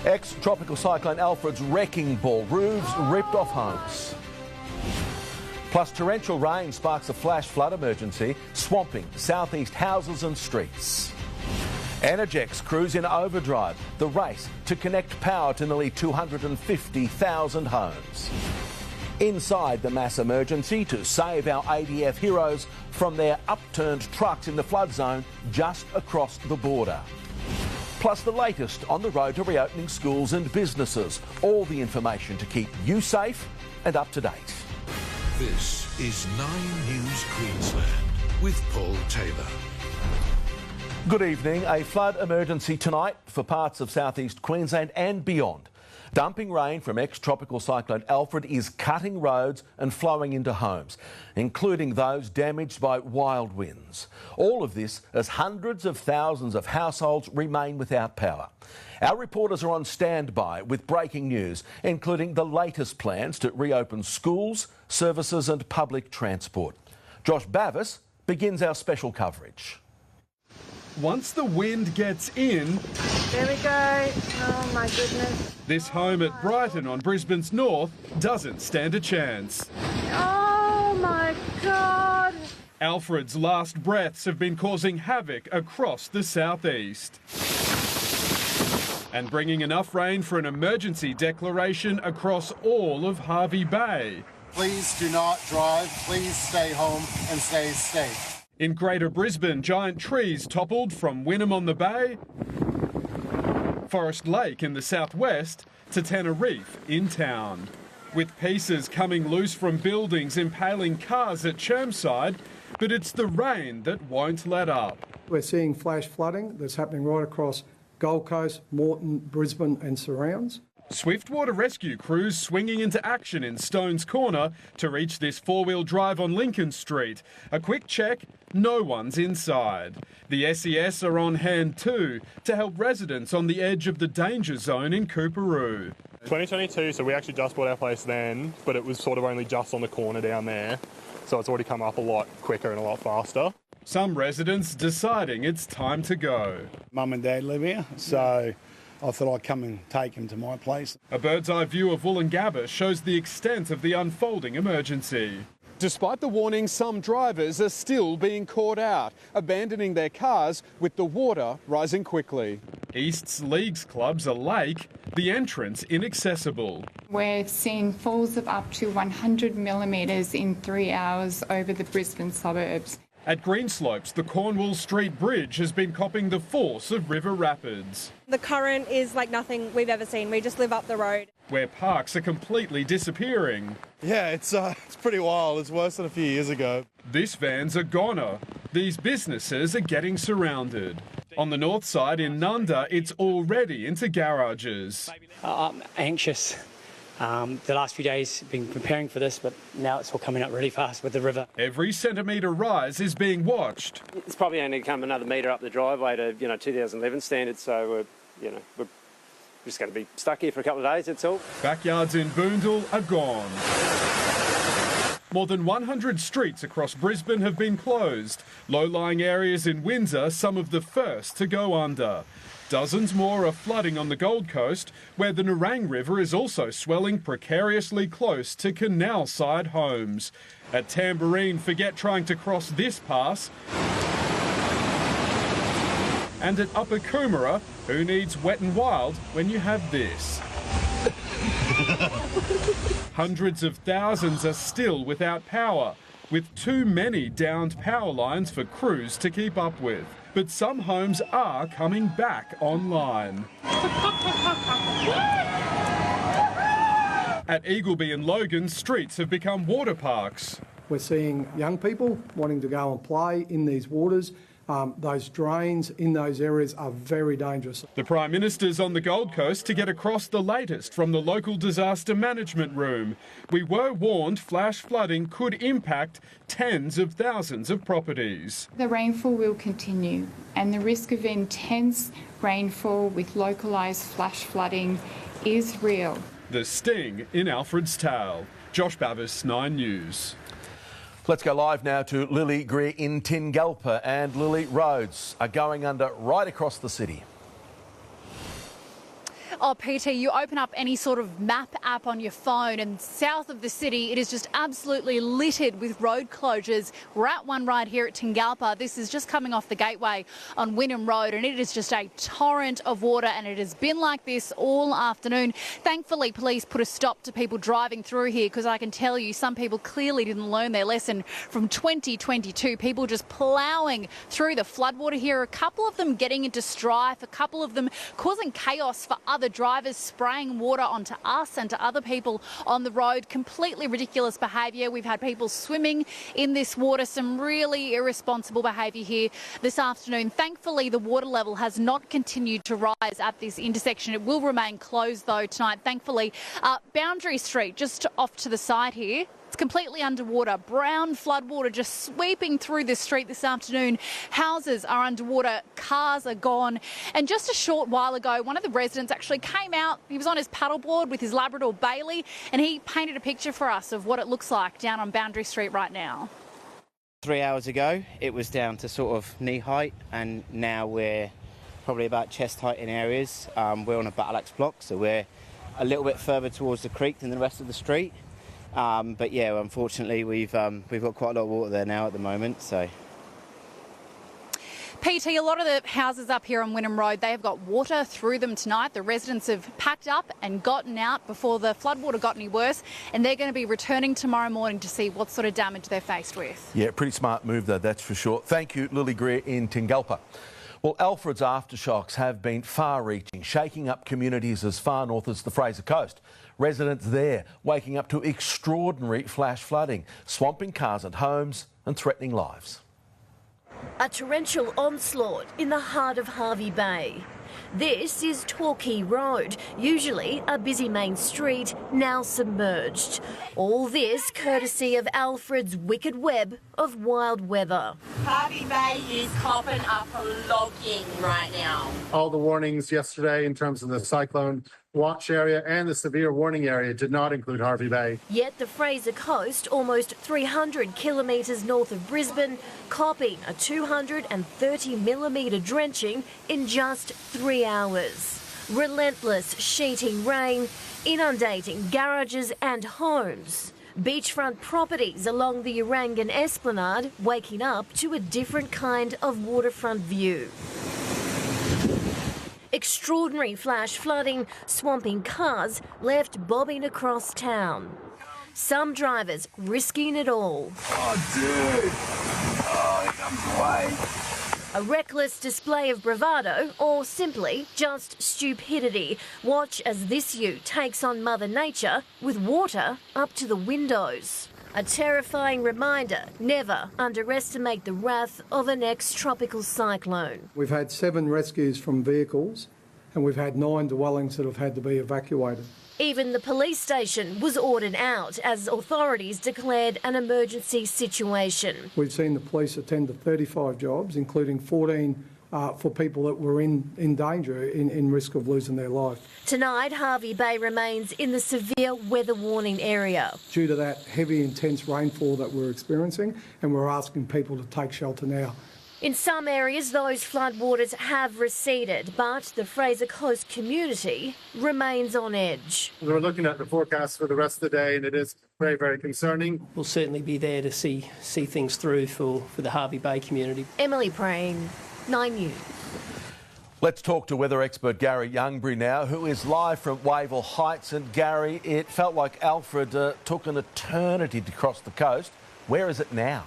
Ex-tropical cyclone Alfred's wrecking ball, roofs ripped off homes. Plus torrential rain sparks a flash flood emergency, swamping southeast houses and streets. Energex crews in overdrive, the race to connect power to nearly 250,000 homes. Inside the mass emergency to save our ADF heroes from their upturned trucks in the flood zone just across the border. Plus the latest on the road to reopening schools and businesses. All the information to keep you safe and up to date. This is 9 News Queensland with Paul Taylor. Good evening. A flood emergency tonight for parts of southeast Queensland and beyond. Dumping rain from ex-tropical cyclone Alfred is cutting roads and flowing into homes, including those damaged by wild winds. All of this as hundreds of thousands of households remain without power. Our reporters are on standby with breaking news, including the latest plans to reopen schools, services and public transport. Josh Bavis begins our special coverage. Once the wind gets in... There we go. Oh my goodness. This home at Brighton on Brisbane's north doesn't stand a chance. Oh my God. Alfred's last breaths have been causing havoc across the southeast. And bringing enough rain for an emergency declaration across all of Hervey Bay. Please do not drive. Please stay home and stay safe. In Greater Brisbane, giant trees toppled from Wynnum on the Bay, Forest Lake in the southwest, to Tenerife in town. With pieces coming loose from buildings impaling cars at Chermside, but it's the rain that won't let up. We're seeing flash flooding that's happening right across Gold Coast, Moreton, Brisbane and surrounds. Swiftwater rescue crews swinging into action in Stones Corner to reach this four-wheel drive on Lincoln Street. A quick check, no one's inside. The SES are on hand too to help residents on the edge of the danger zone in Coorparoo. 2022, so we actually just bought our place then, but it was sort of only just on the corner down there. So it's already come up a lot quicker and a lot faster. Some residents deciding it's time to go. Mum and Dad live here, so I thought I'd come and take him to my place. A bird's eye view of Woolloongabba shows the extent of the unfolding emergency. Despite the warning, some drivers are still being caught out, abandoning their cars with the water rising quickly. East's Leagues Club's a lake, the entrance inaccessible. We're seeing falls of up to 100 millimetres in 3 hours over the Brisbane suburbs. At Greenslopes, the Cornwall Street Bridge has been copping the force of river rapids. The current is like nothing we've ever seen. We just live up the road. Where parks are completely disappearing. Yeah, it's pretty wild. It's worse than a few years ago. This van's a goner. These businesses are getting surrounded. On the north side in Nunda, it's already into garages. I'm anxious. The last few days been preparing for this, but now it's all coming up really fast with the river. Every centimetre rise is being watched. It's probably only come another metre up the driveway to 2011 standards, so we're just going to be stuck here for a couple of days, that's all. Backyards in Boondall are gone. More than 100 streets across Brisbane have been closed. Low-lying areas in Windsor, some of the first to go under. Dozens more are flooding on the Gold Coast, where the Nerang River is also swelling precariously close to canal-side homes. At Tamborine, forget trying to cross this pass. And at Upper Coomera, who needs wet and wild when you have this? Hundreds of thousands are still without power, with too many downed power lines for crews to keep up with. But some homes are coming back online. At Eagleby and Logan, streets have become water parks. We're seeing young people wanting to go and play in these waters. Those drains in those areas are very dangerous. The Prime Minister's on the Gold Coast to get across the latest from the local disaster management room. We were warned flash flooding could impact tens of thousands of properties. The rainfall will continue, and the risk of intense rainfall with localised flash flooding is real. The sting in Alfred's Tale. Josh Bavis, 9 News. Let's go live now to Lily Greer in Tingalpa, and Lily, roads are going under right across the city. Oh, PT, you open up any sort of map app on your phone and south of the city, it is just absolutely littered with road closures. We're at one right here at Tingalpa. This is just coming off the gateway on Wynnum Road, and it is just a torrent of water, and it has been like this all afternoon. Thankfully, police put a stop to people driving through here, because I can tell you some people clearly didn't learn their lesson from 2022. People just ploughing through the floodwater here, a couple of them getting into strife, a couple of them causing chaos for other drivers, spraying water onto us and to other people on the road. Completely ridiculous behaviour. We've had people swimming in this water, some really irresponsible behaviour here this afternoon. Thankfully, the water level has not continued to rise at this intersection. It will remain closed though tonight, thankfully. Boundary Street, just off to the side here, it's completely underwater. Brown floodwater just sweeping through the street this afternoon. Houses are underwater, cars are gone. And just a short while ago, one of the residents actually came out. He was on his paddleboard with his Labrador Bailey, and he painted a picture for us of what it looks like down on Boundary Street right now. 3 hours ago, it was down to sort of knee height, and now we're probably about chest height in areas. We're on a battle axe block, so we're a little bit further towards the creek than the rest of the street. But yeah, unfortunately, we've got quite a lot of water there now at the moment. So, PT, a lot of the houses up here on Wynnum Road, they have got water through them tonight. The residents have packed up and gotten out before the floodwater got any worse, and they're going to be returning tomorrow morning to see what sort of damage they're faced with. Yeah, pretty smart move though, that's for sure. Thank you, Lily Greer in Tingalpa. Well, Alfred's aftershocks have been far-reaching, shaking up communities as far north as the Fraser Coast. Residents there waking up to extraordinary flash flooding, swamping cars and homes and threatening lives. A torrential onslaught in the heart of Hervey Bay. This is Torquay Road, usually a busy main street, now submerged. All this courtesy of Alfred's wicked web of wild weather. Hervey Bay is copping up logging right now. All the warnings yesterday in terms of the cyclone watch area and the severe warning area did not include Hervey Bay. Yet the Fraser Coast, almost 300 kilometres north of Brisbane, copping a 230mm drenching in just 3 hours. Relentless sheeting rain, inundating garages and homes. Beachfront properties along the Urangan Esplanade waking up to a different kind of waterfront view. Extraordinary flash flooding, swamping cars left bobbing across town. Some drivers risking it all. Oh, dude! Oh, here comes the wave. A reckless display of bravado, or simply just stupidity. Watch as this ute takes on Mother Nature with water up to the windows. A terrifying reminder, never underestimate the wrath of an ex-tropical cyclone. We've had 7 rescues from vehicles, and we've had 9 dwellings that have had to be evacuated. Even the police station was ordered out as authorities declared an emergency situation. We've seen the police attend to 35 jobs, including 14 for people that were in danger, in risk of losing their life. Tonight, Hervey Bay remains in the severe weather warning area. Due to that heavy, intense rainfall that we're experiencing, and we're asking people to take shelter now. In some areas, those floodwaters have receded, but the Fraser Coast community remains on edge. We're looking at the forecast for the rest of the day, and it is very, very concerning. We'll certainly be there to see things through for the Hervey Bay community. Emily Praying, 9 News. Let's talk to weather expert Garry Youngberry now, who is live from Wavell Heights. And Garry, it felt like Alfred took an eternity to cross the coast. Where is it now?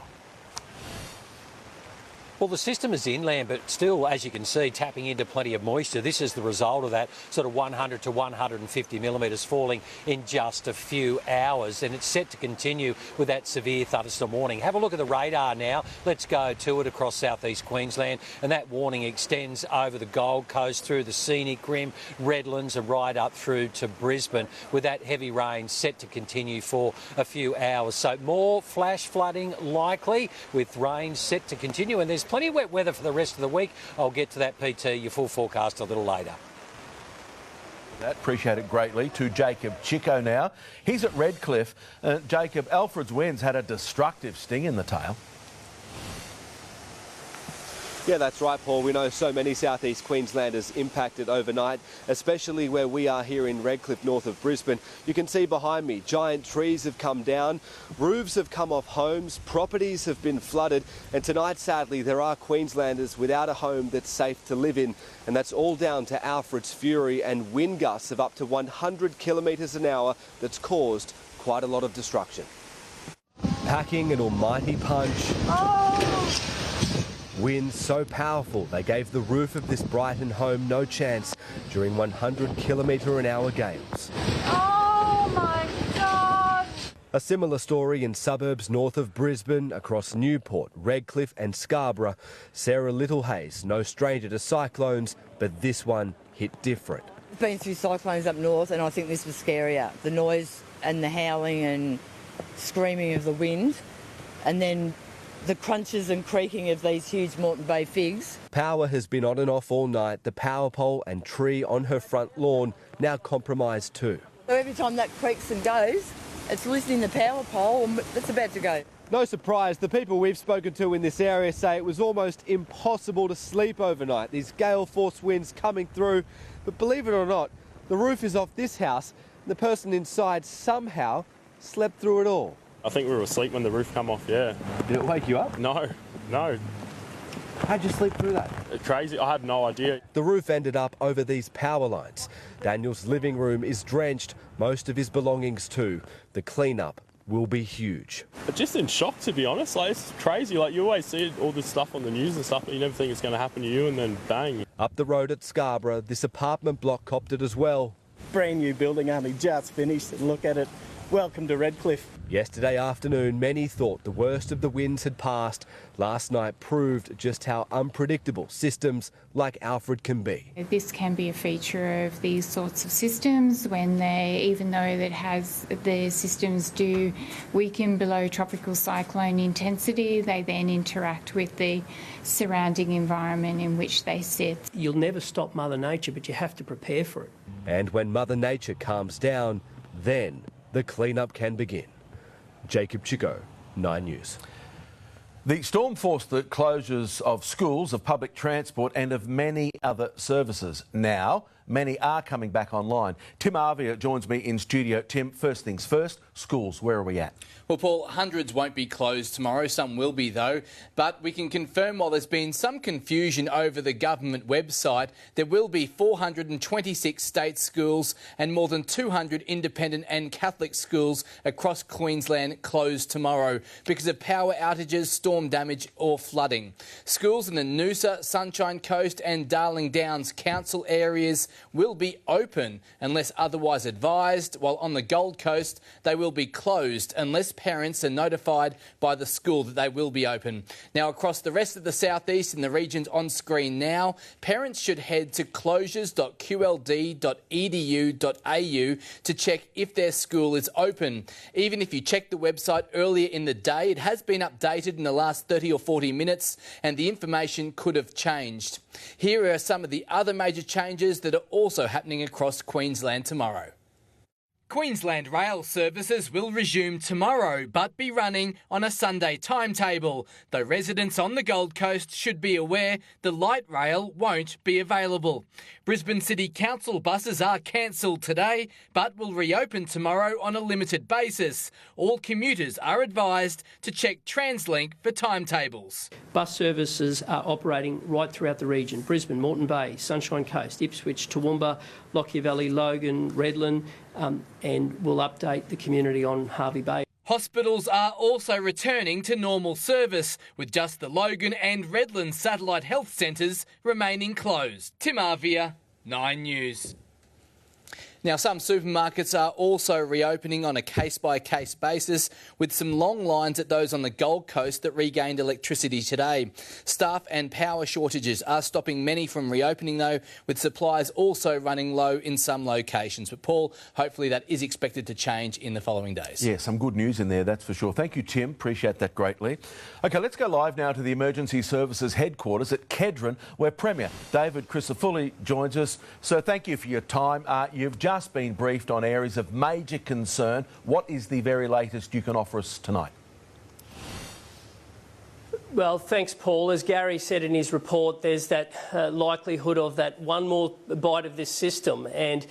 Well, the system is inland, but still, as you can see, tapping into plenty of moisture. This is the result of that sort of 100 to 150 millimetres falling in just a few hours, and it's set to continue with that severe thunderstorm warning. Have a look at the radar now. Let's go to it across southeast Queensland, and that warning extends over the Gold Coast through the scenic rim, Redlands, and right up through to Brisbane, with that heavy rain set to continue for a few hours. So more flash flooding likely, with rain set to continue, and there's plenty of wet weather for the rest of the week. I'll get to that, PT, your full forecast a little later. Appreciate it greatly. To Jacob Chico now. He's at Redcliffe. Jacob, Alfred's winds had a destructive sting in the tail. Yeah, that's right, Paul. We know so many southeast Queenslanders impacted overnight, especially where we are here in Redcliffe, north of Brisbane. You can see behind me, giant trees have come down, roofs have come off homes, properties have been flooded, and tonight, sadly, there are Queenslanders without a home that's safe to live in, and that's all down to Alfred's fury and wind gusts of up to 100 kilometres an hour that's caused quite a lot of destruction. Packing an almighty punch. Oh! Winds so powerful they gave the roof of this Brighton home no chance during 100 km/h gales. Oh my God! A similar story in suburbs north of Brisbane, across Newport, Redcliffe and Scarborough. Sarah Littlehayes, no stranger to cyclones, but this one hit different. I've been through cyclones up north and I think this was scarier. The noise and the howling and screaming of the wind, and then the crunches and creaking of these huge Moreton Bay figs. Power has been on and off all night. The power pole and tree on her front lawn now compromised too. So every time that creaks and goes, it's loosening the power pole and it's about to go. No surprise, the people we've spoken to in this area say it was almost impossible to sleep overnight. These gale force winds coming through, but believe it or not, the roof is off this house and the person inside somehow slept through it all. I think we were asleep when the roof come off, yeah. Did it wake you up? No. How'd you sleep through that? Crazy, I had no idea. The roof ended up over these power lines. Daniel's living room is drenched, most of his belongings too. The clean-up will be huge. Just in shock, to be honest. Like, it's crazy. Like, you always see all this stuff on the news and stuff, but you never think it's going to happen to you, and then bang. Up the road at Scarborough, this apartment block copped it as well. Brand new building, only just finished, and look at it. Welcome to Redcliffe. Yesterday afternoon, many thought the worst of the winds had passed. Last night proved just how unpredictable systems like Alfred can be. This can be a feature of these sorts of systems when they, even though the systems do weaken below tropical cyclone intensity, they then interact with the surrounding environment in which they sit. You'll never stop Mother Nature, but you have to prepare for it. And when Mother Nature calms down, then the clean-up can begin. Jacob Chico, 9 News. The storm forced the closures of schools, of public transport and of many other services. Now, many are coming back online. Tim Arvia joins me in studio. Tim, first things first, schools, where are we at? Well, Paul, hundreds won't be closed tomorrow. Some will be, though. But we can confirm while there's been some confusion over the government website, there will be 426 state schools and more than 200 independent and Catholic schools across Queensland closed tomorrow because of power outages, storm damage or flooding. Schools in the Noosa, Sunshine Coast and Darling Downs council areas will be open unless otherwise advised, while on the Gold Coast they will be closed unless parents are notified by the school that they will be open. Now, across the rest of the southeast in the regions on screen now, parents should head to closures.qld.edu.au to check if their school is open. Even if you check the website earlier in the day, it has been updated in the last 30 or 40 minutes and the information could have changed. Here are some of the other major changes that are also happening across Queensland tomorrow. Queensland rail services will resume tomorrow but be running on a Sunday timetable, though residents on the Gold Coast should be aware the light rail won't be available. Brisbane City Council buses are cancelled today but will reopen tomorrow on a limited basis. All commuters are advised to check TransLink for timetables. Bus services are operating right throughout the region: Brisbane, Moreton Bay, Sunshine Coast, Ipswich, Toowoomba, Lockyer Valley, Logan, Redland, and we'll update the community on Hervey Bay. Hospitals are also returning to normal service, with just the Logan and Redland satellite health centres remaining closed. Tim Arvia, 9 News. Now, some supermarkets are also reopening on a case-by-case basis, with some long lines at those on the Gold Coast that regained electricity today. Staff and power shortages are stopping many from reopening, though, with supplies also running low in some locations. But, Paul, hopefully that is expected to change in the following days. Yeah, some good news in there, that's for sure. Thank you, Tim. Appreciate that greatly. OK, let's go live now to the Emergency Services headquarters at Kedron, where Premier David Crisafulli joins us. So thank you for your time. You've just been briefed on areas of major concern. What is the very latest you can offer us tonight? Well, thanks, Paul. As Garry said in his report, there's that likelihood of that one more bite of this system. And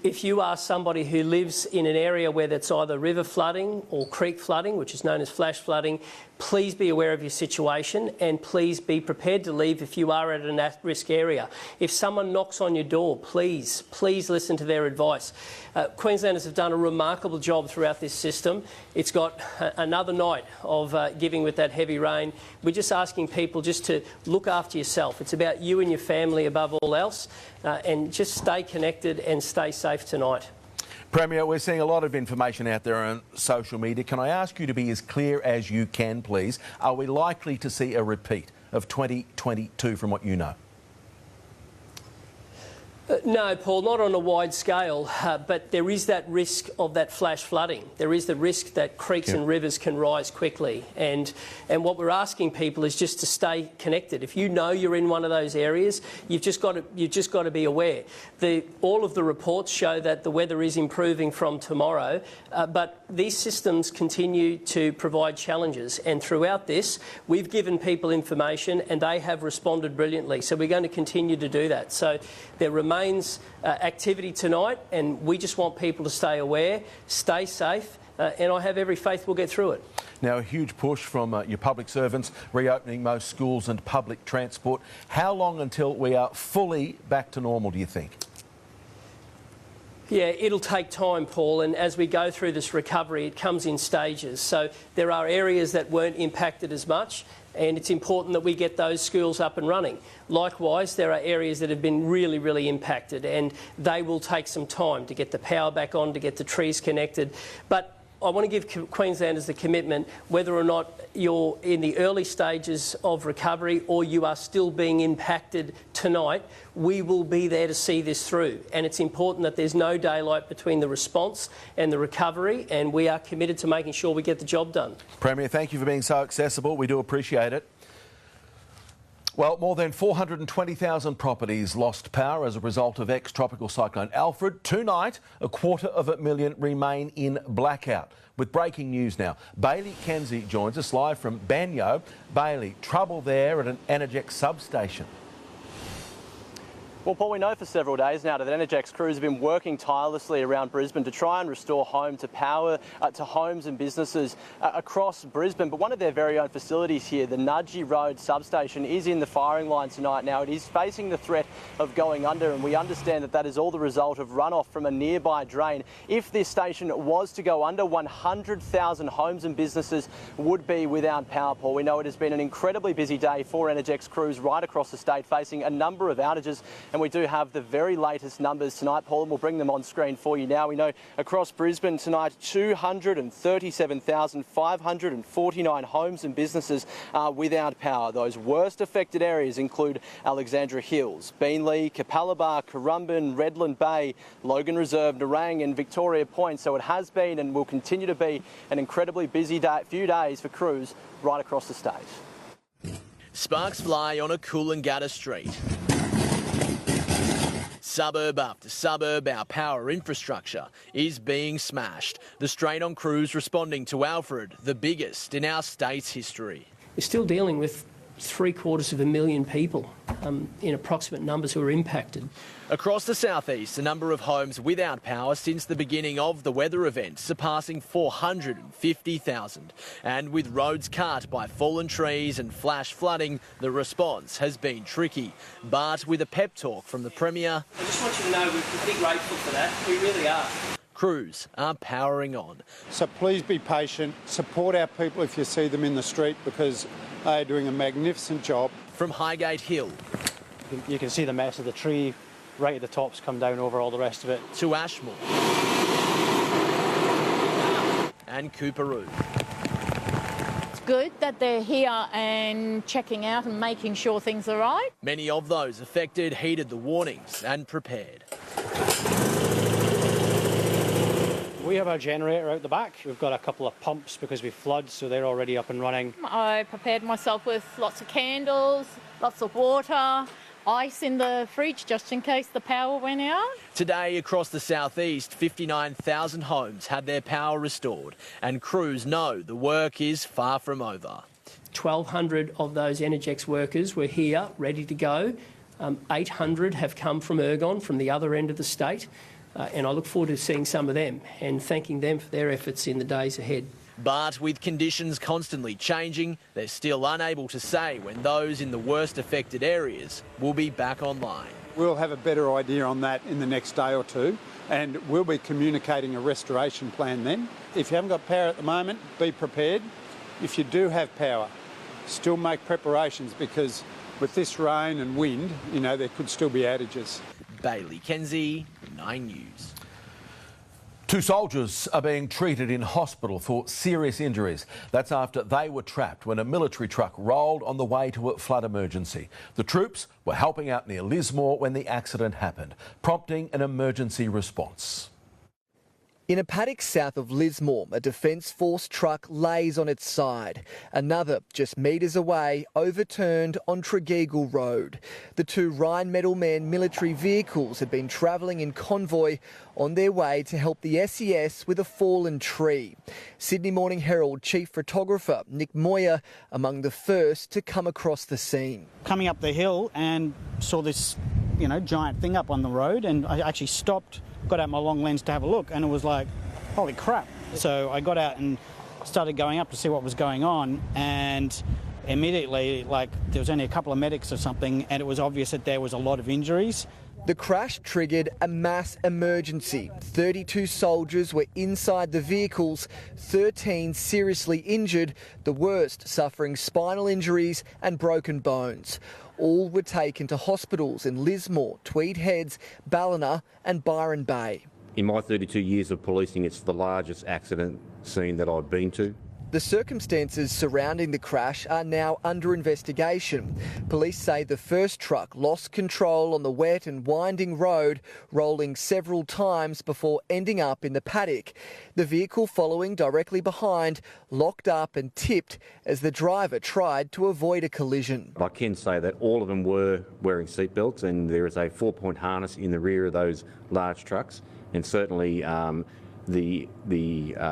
if you are somebody who lives in an area where that's either river flooding or creek flooding, which is known as flash flooding, please be aware of your situation and please be prepared to leave if you are at an at-risk area. If someone knocks on your door, please listen to their advice. Queenslanders have done a remarkable job throughout this system. It's got another night of giving with that heavy rain. We're just asking people just to look after yourself. It's about you and your family above all else, and just stay connected and stay safe tonight. Premier, we're seeing a lot of information out there on social media. Can I ask you to be as clear as you can, please? Are we likely to see a repeat of 2022 from what you know? No, Paul, not on a wide scale, but there is that risk of that flash flooding. There is the risk that creeks and rivers can rise quickly. And what we're asking people is just to stay connected. If you know you're in one of those areas, you've just got to be aware. All of the reports show that the weather is improving from tomorrow, but these systems continue to provide challenges. And throughout this, we've given people information and they have responded brilliantly. So we're going to continue to do that. So there remains activity tonight, and we just want people to stay aware, stay safe, and I have every faith we'll get through it. Now, a huge push from your public servants, reopening most schools and public transport. How long until we are fully back to normal, do you think? Yeah, it'll take time, Paul, and as we go through this recovery, it comes in stages. So there are areas that weren't impacted as much, and it's important that we get those schools up and running. Likewise, there are areas that have been really, really impacted, and they will take some time to get the power back on, to get the trees connected. But I want to give Queenslanders the commitment, whether or not you're in the early stages of recovery or you are still being impacted tonight, we will be there to see this through. And it's important that there's no daylight between the response and the recovery, and we are committed to making sure we get the job done. Premier, thank you for being so accessible. We do appreciate it. Well, more than 420,000 properties lost power as a result of ex-tropical cyclone Alfred. Tonight, 250,000 remain in blackout. With breaking news now, Bailey Kenzie joins us live from Banyo. Bailey, trouble there at an Energex substation. Well, Paul, we know for several days now that Energex crews have been working tirelessly around Brisbane to try and restore home to power to homes and businesses across Brisbane. But one of their very own facilities here, the Nudgee Road substation, is in the firing line tonight. Now, it is facing the threat of going under, and we understand that that is all the result of runoff from a nearby drain. If this station was to go under, 100,000 homes and businesses would be without power, Paul. We know it has been an incredibly busy day for Energex crews right across the state, facing a number of outages. And we do have the very latest numbers tonight, Paul, and we'll bring them on screen for you now. We know across Brisbane tonight, 237,549 homes and businesses are without power. Those worst affected areas include Alexandra Hills, Beenleigh, Capalaba, Currumbin, Redland Bay, Logan Reserve, Nerang and Victoria Point. So it has been and will continue to be an incredibly busy few days for crews right across the state. Sparks fly on a Coolangatta street. Suburb after suburb, our power infrastructure is being smashed. The strain on crews responding to Alfred, the biggest in our state's history. We're still dealing with 750,000 people in approximate numbers who are impacted. Across the southeast, the number of homes without power since the beginning of the weather event surpassing 450,000. And with roads cut by fallen trees and flash flooding, the response has been tricky. But with a pep talk from the Premier, I just want you to know we're pretty grateful for that. We really are. Crews are powering on. So please be patient. Support our people if you see them in the street, because they are doing a magnificent job. From Highgate Hill, you can see the mess of the tree right at the top's come down over all the rest of it. To Ashmore and Cooperoo. It's good that they're here and checking out and making sure things are right. Many of those affected heeded the warnings and prepared. We have our generator out the back. We've got a couple of pumps because we flood, so they're already up and running. I prepared myself with lots of candles, lots of water, ice in the fridge just in case the power went out. Today across the southeast, 59,000 homes had their power restored, and crews know the work is far from over. 1,200 of those Energex workers were here, ready to go. 800 have come from Ergon, from the other end of the state, and I look forward to seeing some of them and thanking them for their efforts in the days ahead. But with conditions constantly changing, they're still unable to say when those in the worst affected areas will be back online. We'll have a better idea on that in the next day or two, and we'll be communicating a restoration plan then. If you haven't got power at the moment, be prepared. If you do have power, still make preparations, because with this rain and wind, there could still be outages. Bailey Kenzie, 9 News. 2 soldiers are being treated in hospital for serious injuries. That's after they were trapped when a military truck rolled on the way to a flood emergency. The troops were helping out near Lismore when the accident happened, prompting an emergency response. In a paddock south of Lismore, a Defence Force truck lays on its side. Another, just metres away, overturned on Tregeagle Road. The 2 Rheinmetall Man military vehicles had been travelling in convoy on their way to help the SES with a fallen tree. Sydney Morning Herald chief photographer Nick Moyer among the first to come across the scene. Coming up the hill and saw this, giant thing up on the road, and I actually stopped, got out my long lens to have a look, and it was like, holy crap. So I got out and started going up to see what was going on, and immediately, there was only a couple of medics or something, and it was obvious that there was a lot of injuries. The crash triggered a mass emergency. 32 soldiers were inside the vehicles, 13 seriously injured, the worst suffering spinal injuries and broken bones. All were taken to hospitals in Lismore, Tweed Heads, Ballina and Byron Bay. In my 32 years of policing, it's the largest accident scene that I've been to. The circumstances surrounding the crash are now under investigation. Police say the first truck lost control on the wet and winding road, rolling several times before ending up in the paddock. The vehicle following directly behind locked up and tipped as the driver tried to avoid a collision. I can say that all of them were wearing seatbelts, and there is a 4-point harness in the rear of those large trucks, and certainly the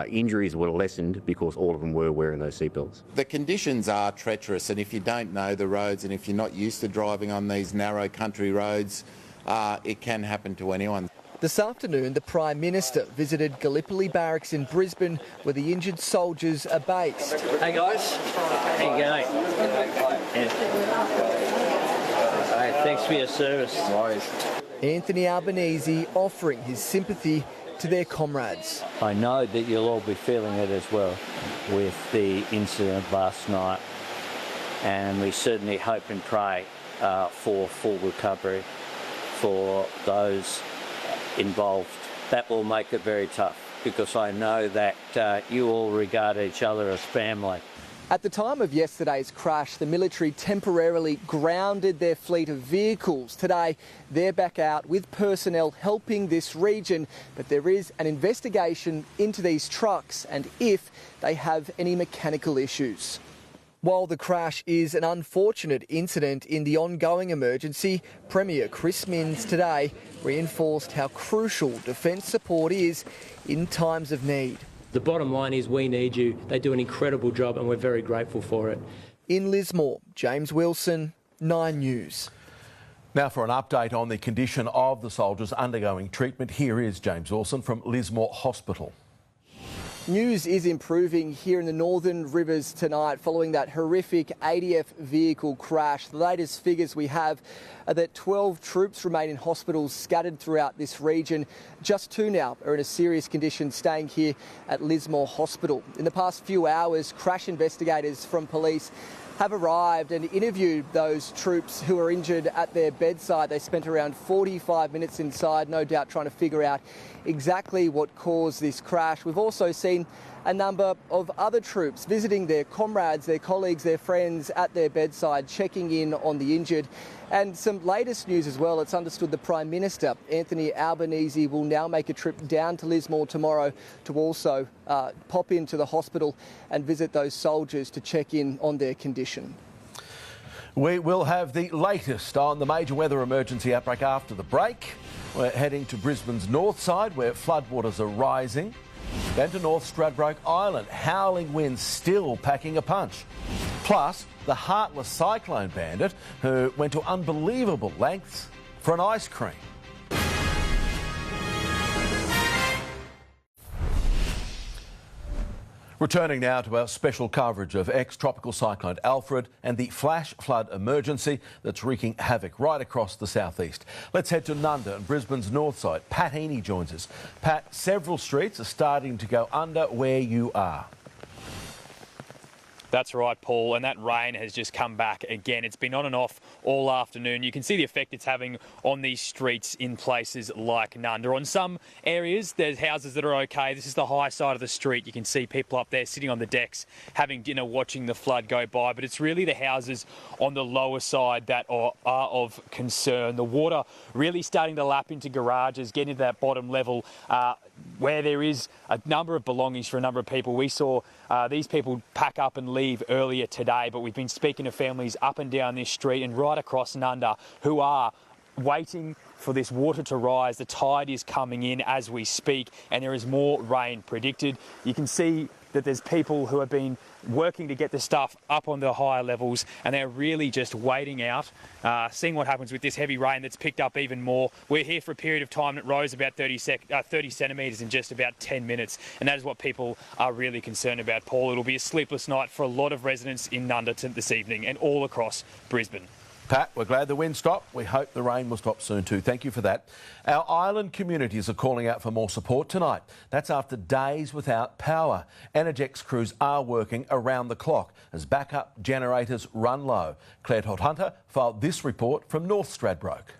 injuries were lessened because all of them were wearing those seatbelts. The conditions are treacherous, and if you don't know the roads and if you're not used to driving on these narrow country roads, it can happen to anyone. This afternoon, the Prime Minister visited Gallipoli Barracks in Brisbane, where the injured soldiers are based. Hey guys, how you going? Yeah. Thanks for your service. Anthony Albanese offering his sympathy to their comrades. I know that you'll all be feeling it as well with the incident last night, and we certainly hope and pray for full recovery for those involved. That will make it very tough, because I know that you all regard each other as family. At the time of yesterday's crash, the military temporarily grounded their fleet of vehicles. Today, they're back out with personnel helping this region, but there is an investigation into these trucks and if they have any mechanical issues. While the crash is an unfortunate incident in the ongoing emergency, Premier Chris Minns today reinforced how crucial defence support is in times of need. The bottom line is we need you. They do an incredible job and we're very grateful for it. In Lismore, James Wilson, 9 News. Now for an update on the condition of the soldiers undergoing treatment, here is James Wilson from Lismore Hospital. News is improving here in the Northern Rivers tonight following that horrific ADF vehicle crash. The latest figures we have are that 12 troops remain in hospitals scattered throughout this region. Just 2 now are in a serious condition staying here at Lismore Hospital. In the past few hours, crash investigators from police have arrived and interviewed those troops who are injured at their bedside. They spent around 45 minutes inside, no doubt trying to figure out exactly what caused this crash. We've also seen a number of other troops visiting their comrades, their colleagues, their friends at their bedside, checking in on the injured. And some latest news as well. It's understood the Prime Minister, Anthony Albanese, will now make a trip down to Lismore tomorrow to also pop into the hospital and visit those soldiers to check in on their condition. We will have the latest on the major weather emergency outbreak after the break. We're heading to Brisbane's north side where floodwaters are rising. Then to North Stradbroke Island, howling winds still packing a punch. Plus, the heartless cyclone bandit who went to unbelievable lengths for an ice cream. Returning now to our special coverage of ex-tropical cyclone Alfred and the flash flood emergency that's wreaking havoc right across the southeast. Let's head to Nunda and Brisbane's north side. Pat Heaney joins us. Pat, several streets are starting to go under where you are. That's right, Paul, and that rain has just come back again. It's been on and off all afternoon. You can see the effect it's having on these streets in places like Nunda. On some areas, there's houses that are okay. This is the high side of the street. You can see people up there sitting on the decks having dinner, watching the flood go by. But it's really the houses on the lower side that are of concern. The water really starting to lap into garages, getting to that bottom level where there is a number of belongings for a number of people. We saw these people pack up and leave earlier today, but we've been speaking to families up and down this street and right across Nunda who are waiting for this water to rise. The tide is coming in as we speak and there is more rain predicted. You can see that there's people who have been working to get the stuff up on the higher levels and they're really just waiting out, seeing what happens with this heavy rain that's picked up even more. We're here for a period of time that rose about 30 centimetres in just about 10 minutes, and that is what people are really concerned about, Paul. It'll be a sleepless night for a lot of residents in Nunda this evening and all across Brisbane. Pat, we're glad the wind stopped. We hope the rain will stop soon too. Thank you for that. Our island communities are calling out for more support tonight. That's after days without power. Energex crews are working around the clock as backup generators run low. Claire Todd-Hunter filed this report from North Stradbroke.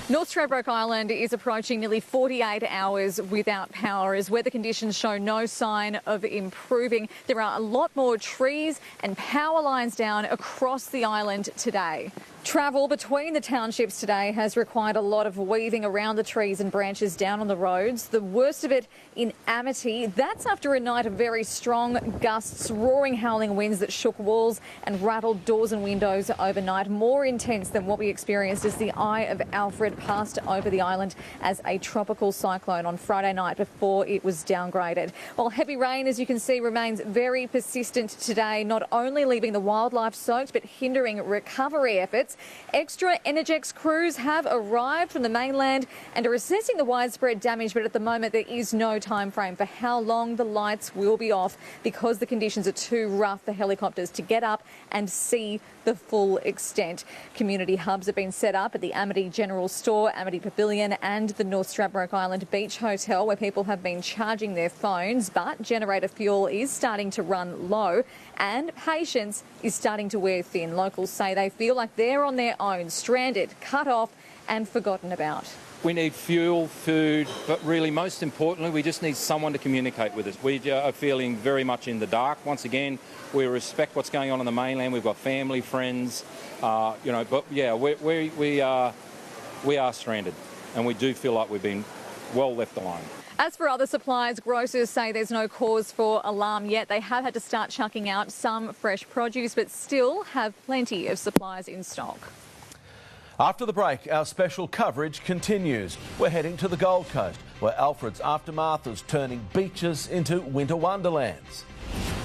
North Stradbroke Island is approaching nearly 48 hours without power as weather conditions show no sign of improving. There are a lot more trees and power lines down across the island today. Travel between the townships today has required a lot of weaving around the trees and branches down on the roads. The worst of it in Amity. That's after a night of very strong gusts, roaring, howling winds that shook walls and rattled doors and windows overnight. More intense than what we experienced as the eye of Alfred passed over the island as a tropical cyclone on Friday night before it was downgraded. While heavy rain, as you can see, remains very persistent today, not only leaving the wildlife soaked but hindering recovery efforts. Extra Energex crews have arrived from the mainland and are assessing the widespread damage, but at the moment there is no time frame for how long the lights will be off because the conditions are too rough for helicopters to get up and see the full extent. Community hubs have been set up at the Amity General Store, Amity Pavilion and the North Stradbroke Island Beach Hotel where people have been charging their phones, but generator fuel is starting to run low and patience is starting to wear thin. Locals say they feel like they're on their own, stranded, cut off and forgotten about. We need fuel, food, but really most importantly we just need someone to communicate with us. We are feeling very much in the dark. Once again, we respect what's going on the mainland. We've got family, friends, but yeah, we are stranded and we do feel like we've been well left alone. As for other supplies, grocers say there's no cause for alarm yet. They have had to start chucking out some fresh produce, but still have plenty of supplies in stock. After the break, our special coverage continues. We're heading to the Gold Coast, where Alfred's aftermath is turning beaches into winter wonderlands.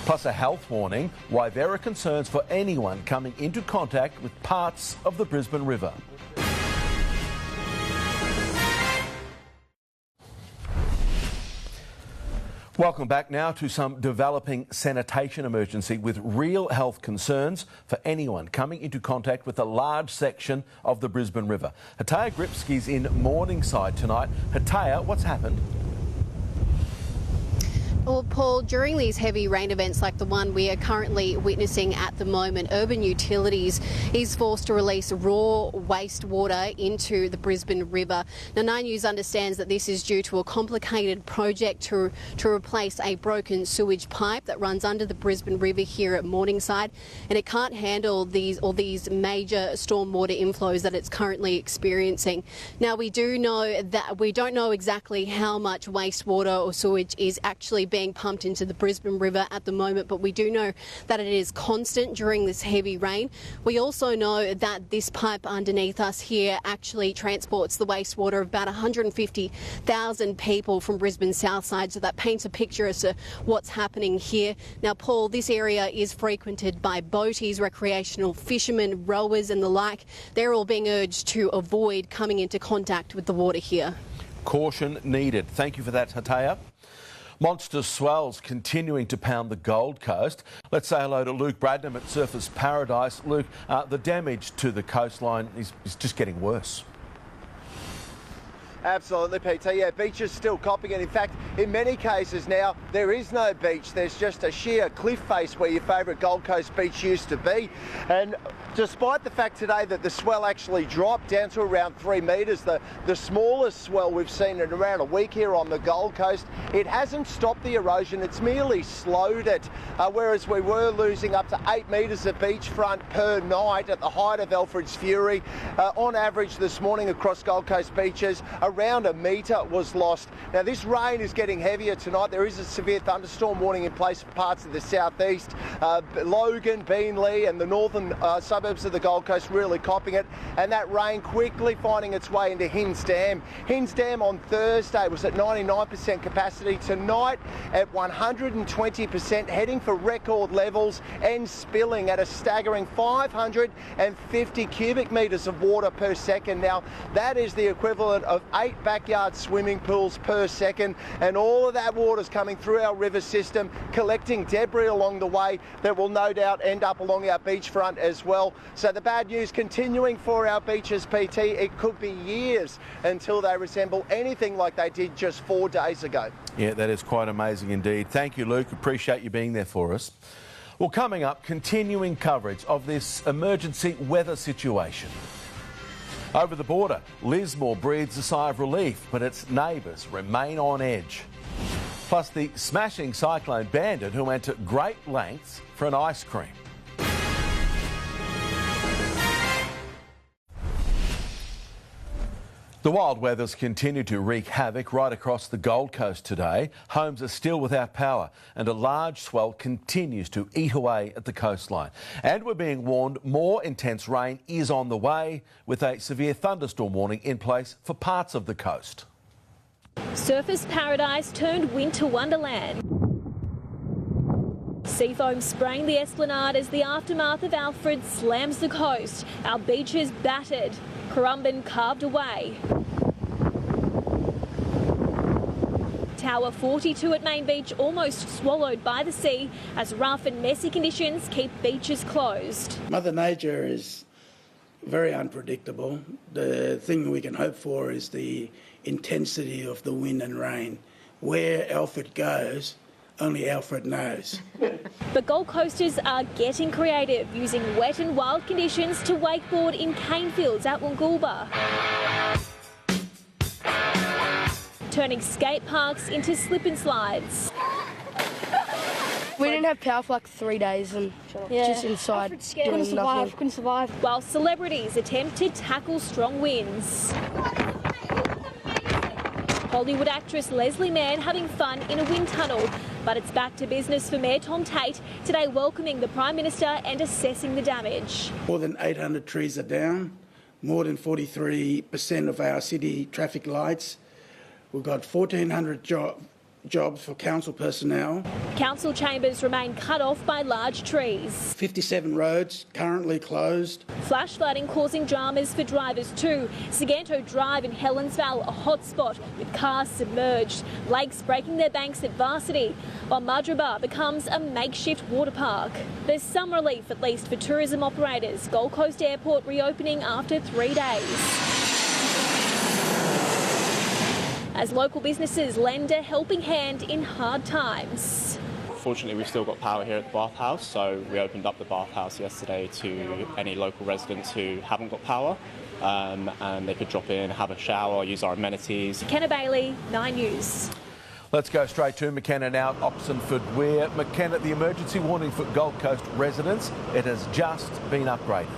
Plus a health warning, why there are concerns for anyone coming into contact with parts of the Brisbane River. Welcome back now to some developing sanitation emergency with real health concerns for anyone coming into contact with a large section of the Brisbane River. Hataya Gripsky's in Morningside tonight. Hataya, what's happened? Well, Paul, during these heavy rain events like the one we are currently witnessing at the moment, Urban Utilities is forced to release raw wastewater into the Brisbane River. Now, 9 News understands that this is due to a complicated project to replace a broken sewage pipe that runs under the Brisbane River here at Morningside, and it can't handle these major stormwater inflows that it's currently experiencing. Now, we don't know exactly how much wastewater or sewage is actually being pumped into the Brisbane River at the moment, but we do know that it is constant during this heavy rain. We also know that this pipe underneath us here actually transports the wastewater of about 150,000 people from Brisbane's south side, so that paints a picture as to what's happening here. Now, Paul, this area is frequented by boaties, recreational fishermen, rowers and the like. They're all being urged to avoid coming into contact with the water here. Caution needed. Thank you for that, Hataya. Monster swells continuing to pound the Gold Coast. Let's say hello to Luke Bradnam at Surfers Paradise. Luke, the damage to the coastline is just getting worse. Absolutely, PT. Yeah, beaches still copping it. In fact, in many cases now, there is no beach. There's just a sheer cliff face where your favourite Gold Coast beach used to be. And despite the fact today that the swell actually dropped down to around 3 metres, the smallest swell we've seen in around a week here on the Gold Coast, it hasn't stopped the erosion. It's merely slowed it. Whereas we were losing up to 8 metres of beachfront per night at the height of Alfred's fury. On average this morning across Gold Coast beaches, around a metre was lost. Now, this rain is getting heavier tonight. There is a severe thunderstorm warning in place for parts of the southeast. Logan, Beenleigh and the northern suburbs of the Gold Coast really copping it, and that rain quickly finding its way into Hinds Dam. Hinds Dam on Thursday was at 99% capacity. Tonight at 120%, heading for record levels and spilling at a staggering 550 cubic metres of water per second. Now, that is the equivalent of 8 backyard swimming pools per second, and all of that water's coming through our river system, collecting debris along the way that will no doubt end up along our beachfront as well. So the bad news continuing for our beaches, PT. It could be years until they resemble anything like they did just 4 days ago. Yeah, that is quite amazing indeed. Thank you, Luke. Appreciate you being there for us. Well, coming up, continuing coverage of this emergency weather situation. Over the border, Lismore breathes a sigh of relief, but its neighbours remain on edge. Plus, the smashing cyclone Bandit who went to great lengths for an ice cream. The wild weathers continue to wreak havoc right across the Gold Coast today. Homes are still without power and a large swell continues to eat away at the coastline. And we're being warned more intense rain is on the way, with a severe thunderstorm warning in place for parts of the coast. Surfers Paradise turned winter wonderland. Seafoam spraying the Esplanade as the aftermath of Alfred slams the coast. Our beaches battered. Currumbin carved away. Tower 42 at Main Beach almost swallowed by the sea as rough and messy conditions keep beaches closed. Mother Nature is very unpredictable. The thing we can hope for is the intensity of the wind and rain. Where Alfred goes, only Alfred knows. But Gold Coasters are getting creative, using wet and wild conditions to wakeboard in cane fields at Woongoolba. Turning skate parks into slip and slides. We didn't have power for like 3 days and just inside doing nothing. Couldn't survive. While celebrities attempt to tackle strong winds. Hollywood actress Leslie Mann having fun in a wind tunnel. But it's back to business for Mayor Tom Tate, today welcoming the Prime Minister and assessing the damage. More than 800 trees are down, more than 43% of our city traffic lights. We've got 1,400 jobs for council personnel. Council chambers remain cut off by large trees. 57 roads currently closed. Flash flooding causing dramas for drivers too. Saganto Drive in Helensvale, a hotspot with cars submerged. Lakes breaking their banks at Varsity, while Madrabar becomes a makeshift water park. There's some relief, at least for tourism operators. Gold Coast Airport reopening after 3 days. As local businesses lend a helping hand in hard times. Fortunately, we've still got power here at the bathhouse, so we opened up the bathhouse yesterday to any local residents who haven't got power, and they could drop in, have a shower, use our amenities. McKenna Bailey, 9 News. Let's go straight to McKenna now, Oxenford, where McKenna, the emergency warning for Gold Coast residents, it has just been upgraded.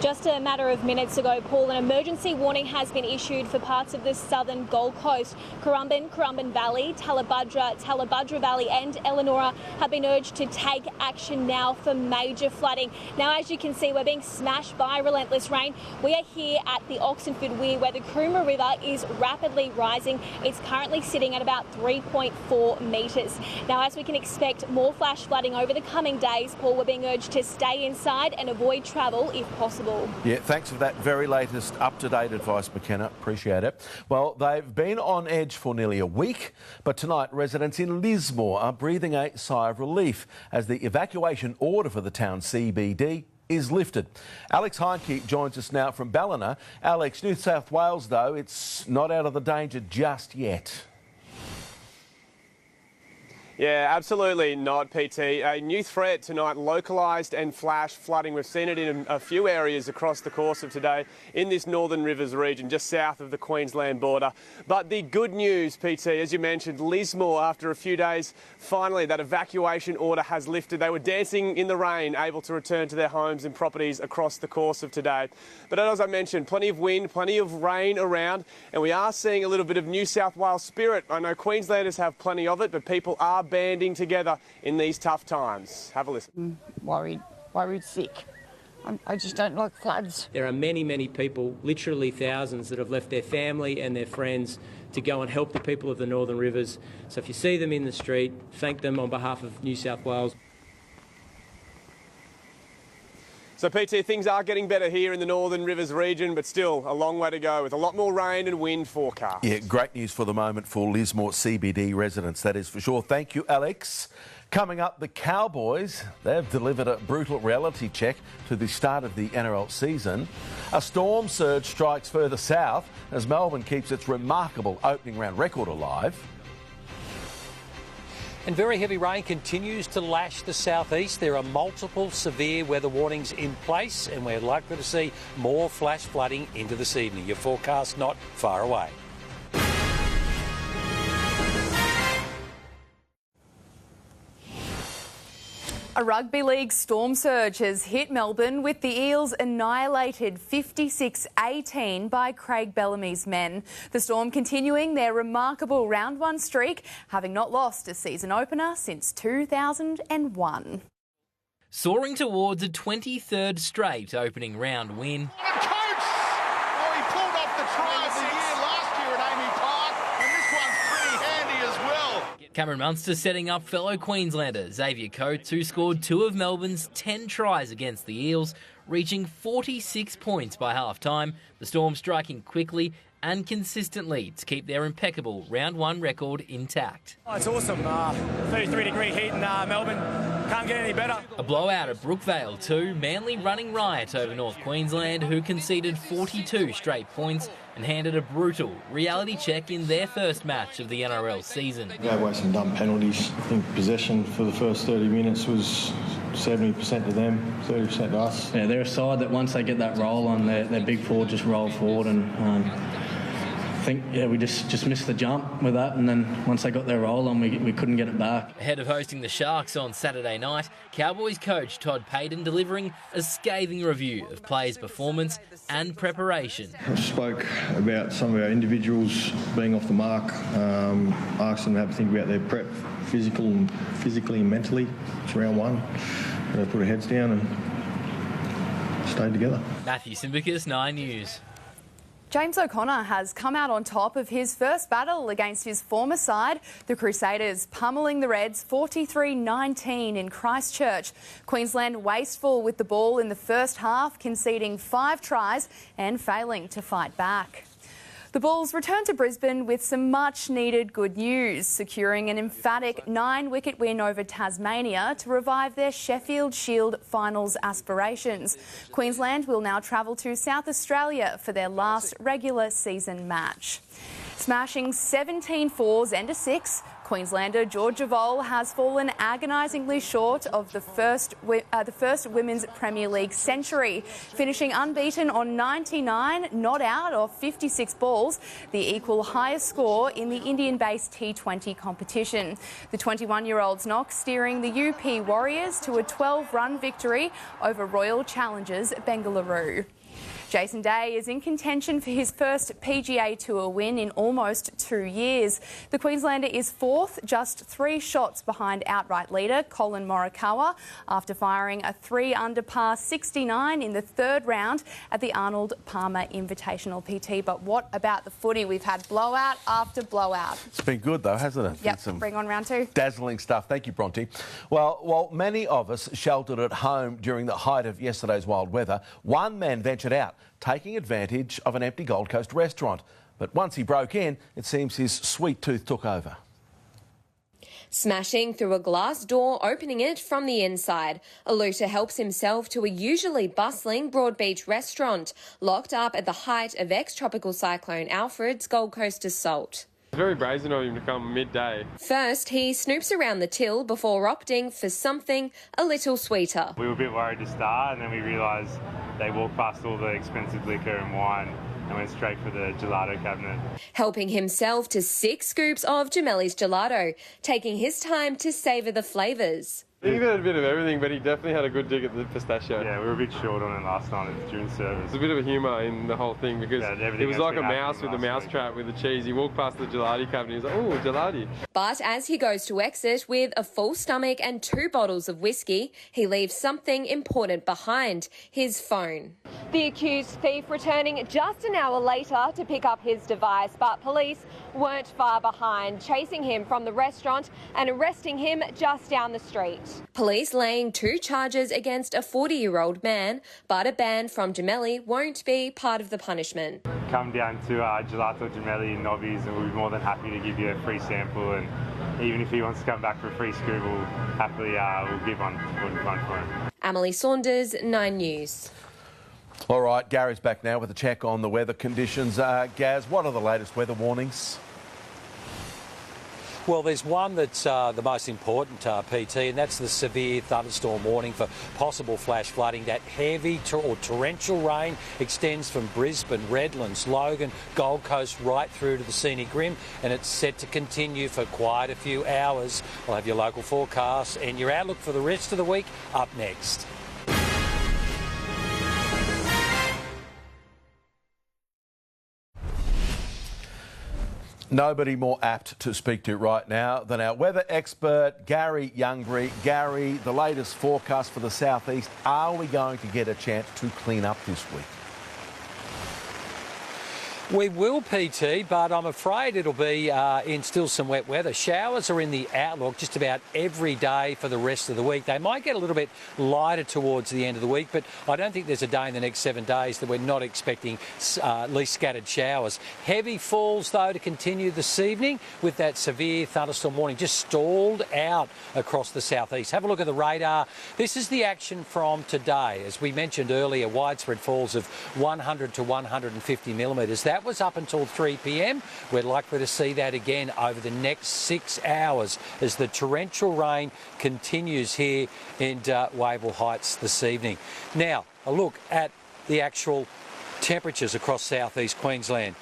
Just a matter of minutes ago, Paul, an emergency warning has been issued for parts of the southern Gold Coast. Currumbin Valley, Talabudra Valley and Elanora have been urged to take action now for major flooding. Now, as you can see, we're being smashed by relentless rain. We are here at the Oxenford Weir, where the Coomera River is rapidly rising. It's currently sitting at about 3.4 metres. Now, as we can expect more flash flooding over the coming days, Paul, we're being urged to stay inside and avoid travel if possible. Yeah, thanks for that very latest up-to-date advice, McKenna. Appreciate it. Well, they've been on edge for nearly a week, but tonight residents in Lismore are breathing a sigh of relief as the evacuation order for the town's CBD is lifted. Alex Heinke joins us now from Ballina. Alex, New South Wales, though, it's not out of the danger just yet. Yeah, absolutely not, PT. A new threat tonight, localised and flash flooding. We've seen it in a few areas across the course of today in this Northern Rivers region, just south of the Queensland border. But the good news, PT, as you mentioned, Lismore, after a few days, finally that evacuation order has lifted. They were dancing in the rain, able to return to their homes and properties across the course of today. But as I mentioned, plenty of wind, plenty of rain around, and we are seeing a little bit of New South Wales spirit. I know Queenslanders have plenty of it, but people are banding together in these tough times. Have a listen. Worried sick. I just don't like floods. There are many people, literally thousands, that have left their family and their friends to go and help the people of the Northern Rivers. So if you see them in the street, thank them on behalf of New South Wales. So, PT, things are getting better here in the Northern Rivers region, but still a long way to go with a lot more rain and wind forecast. Yeah, great news for the moment for Lismore CBD residents, that is for sure. Thank you, Alex. Coming up, the Cowboys, they've delivered a brutal reality check to the start of the NRL season. A storm surge strikes further south as Melbourne keeps its remarkable opening round record alive. And very heavy rain continues to lash the southeast. There are multiple severe weather warnings in place, and we're likely to see more flash flooding into this evening. Your forecast not far away. A rugby league storm surge has hit Melbourne, with the Eels annihilated 56-18 by Craig Bellamy's men. The Storm continuing their remarkable round one streak, having not lost a season opener since 2001. Soaring towards a 23rd straight opening round win. Cameron Munster setting up fellow Queenslander Xavier Coates, who scored 2 of Melbourne's 10 tries against the Eels, reaching 46 points by half-time. The Storm striking quickly and consistently to keep their impeccable round one record intact. Oh, it's awesome. 33-degree heat in Melbourne. Can't get any better. A blowout at Brookvale too. Manly running riot over North Queensland, who conceded 42 straight points and handed a brutal reality check in their first match of the NRL season. We had wasted dumb penalties. I think possession for the first 30 minutes was 70% to them, 30% to us. Yeah, they're a side that once they get that roll on, their big four just roll forward, and I think we just missed the jump with that, and then once they got their roll on, we couldn't get it back. Ahead of hosting the Sharks on Saturday night, Cowboys coach Todd Payton delivering a scathing review of players' performance and preparation. I spoke about some of our individuals being off the mark, asked them to have to think about their prep, physically and mentally. It's round one, and they put their heads down and stayed together. Matthew Simbicus, 9 News. James O'Connor has come out on top of his first battle against his former side, the Crusaders, pummelling the Reds 43-19 in Christchurch. Queensland wasteful with the ball in the first half, conceding 5 tries and failing to fight back. The Bulls return to Brisbane with some much-needed good news, securing an emphatic 9-wicket win over Tasmania to revive their Sheffield Shield finals aspirations. Queensland will now travel to South Australia for their last regular season match. Smashing 17 fours and a 6, Queenslander Georgia Vole has fallen agonisingly short of the first Women's Premier League century, finishing unbeaten on 99 not out of 56 balls, the equal highest score in the Indian-based T20 competition. The 21-year-old's knock steering the UP Warriors to a 12-run victory over Royal Challengers Bengaluru. Jason Day is in contention for his first PGA Tour win in almost 2 years. The Queenslander is fourth, just 3 shots behind outright leader Colin Morikawa, after firing a 3-under par 69 in the 3rd round at the Arnold Palmer Invitational PT. But what about the footy? We've had blowout after blowout. It's been good though, hasn't it? Yep, bring on round 2. Dazzling stuff. Thank you, Bronte. Well, while many of us sheltered at home during the height of yesterday's wild weather, one man ventured out, taking advantage of an empty Gold Coast restaurant. But once he broke in, it seems his sweet tooth took over. Smashing through a glass door, opening it from the inside, a looter helps himself to a usually bustling Broadbeach restaurant, locked up at the height of ex-tropical cyclone Alfred's Gold Coast assault. It's very brazen of him to come midday. First, he snoops around the till before opting for something a little sweeter. We were a bit worried to start, and then we realised they walked past all the expensive liquor and wine and went straight for the gelato cabinet. Helping himself to 6 scoops of Gemelli's gelato, taking his time to savour the flavours. I think he had a bit of everything, but he definitely had a good dig at the pistachio. Yeah, we were a bit short on it last night during service. There's a bit of a humour in the whole thing because it was like a mouse with a mousetrap with the cheese. He walked past the gelati cabinet, he's like, oh, gelati. But as he goes to exit with a full stomach and 2 bottles of whiskey, he leaves something important behind, his phone. The accused thief returning just an hour later to pick up his device, but police weren't far behind, chasing him from the restaurant and arresting him just down the street. Police laying 2 charges against a 40-year-old man, but a ban from Gemelli won't be part of the punishment. Come down to Gelato Gemelli in Nobbies and we'll be more than happy to give you a free sample, and even if he wants to come back for a free scoop, we'll happily we'll give one for him. Emily Saunders, 9 News. All right, Gary's back now with a check on the weather conditions. Gaz, what are the latest weather warnings? Well, there's one that's the most important, PT, and that's the severe thunderstorm warning for possible flash flooding. That heavy or torrential rain extends from Brisbane, Redlands, Logan, Gold Coast right through to the scenic rim, and it's set to continue for quite a few hours. We'll have your local forecast and your outlook for the rest of the week up next. Nobody more apt to speak to right now than our weather expert, Garry Youngberry. Garry, the latest forecast for the southeast. Are we going to get a chance to clean up this week? We will, PT, but I'm afraid it'll be in still some wet weather. Showers are in the outlook just about every day for the rest of the week. They might get a little bit lighter towards the end of the week, but I don't think there's a day in the next 7 days that we're not expecting at least scattered showers. Heavy falls, though, to continue this evening with that severe thunderstorm warning just stalled out across the southeast. Have a look at the radar. This is the action from today. As we mentioned earlier, widespread falls of 100 to 150 millimetres. That was up until 3 p.m. We're likely to see that again over the next 6 hours as the torrential rain continues here in Wavell Heights this evening. Now, a look at the actual temperatures across southeast Queensland.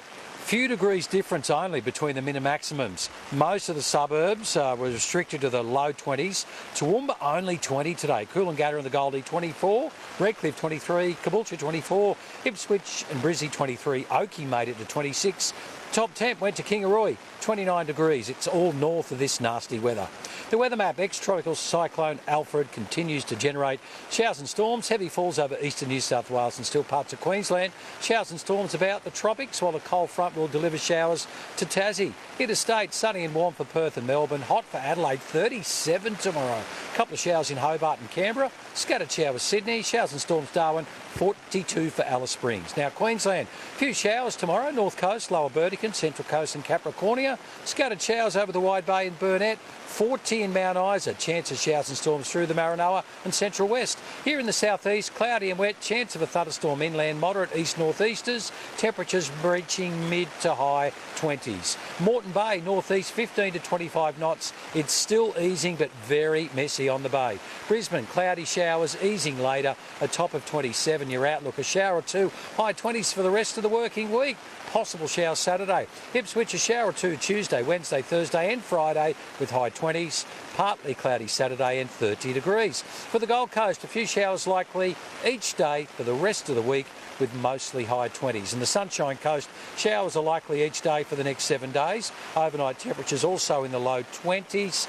Few degrees difference only between the min and maximums. Most of the suburbs were restricted to the low 20s. Toowoomba only 20 today. Coolangatta and the Goldie 24. Redcliffe 23. Caboolture 24. Ipswich and Brizzy 23. Oakey made it to 26. Top temp went to Kingaroy, 29 degrees. It's all north of this nasty weather. The weather map, ex-tropical cyclone Alfred continues to generate showers and storms. Heavy falls over eastern New South Wales and still parts of Queensland. Showers and storms about the tropics, while a cold front will deliver showers to Tassie. Interstate, sunny and warm for Perth and Melbourne. Hot for Adelaide, 37 tomorrow. A couple of showers in Hobart and Canberra. Scattered showers Sydney. Showers and storms Darwin, 42 for Alice Springs. Now, Queensland, a few showers tomorrow. North Coast, Lower Burdekin, Central Coast and Capricornia. Scattered showers over the Wide Bay and Burnett. 40 in Mount Isa. Chance of showers and storms through the Maranoa and Central West. Here in the southeast, cloudy and wet. Chance of a thunderstorm inland. Moderate east-northeasters. Temperatures reaching mid to high 20s. Moreton Bay, northeast, 15 to 25 knots. It's still easing but very messy on the bay. Brisbane, cloudy showers easing later. A top of 27. Your outlook, a shower or two. High 20s for the rest of the working week. Possible showers Saturday. Ipswich, a shower or two Tuesday, Wednesday, Thursday and Friday with high 20s. Partly cloudy Saturday and 30 degrees. For the Gold Coast, a few showers likely each day for the rest of the week with mostly high 20s. And the Sunshine Coast, showers are likely each day for the next 7 days. Overnight temperatures also in the low 20s.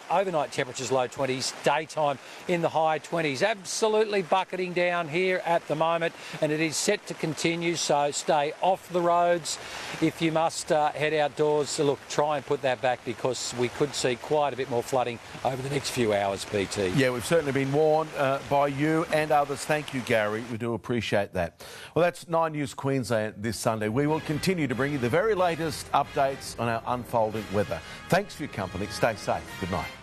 Overnight temperatures low 20s, daytime in the high 20s. Absolutely bucketing down here at the moment, and it is set to continue, so stay off the roads. If you must head outdoors, look, try and put that back because we could see quite a bit more flooding over the next few hours, PT. Yeah, we've certainly been warned by you and others. Thank you, Gary. We do appreciate that. Well, that's 9 News Queensland this Sunday. We will continue to bring you the very latest updates on our unfolding weather. Thanks for your company. Stay safe. Good night.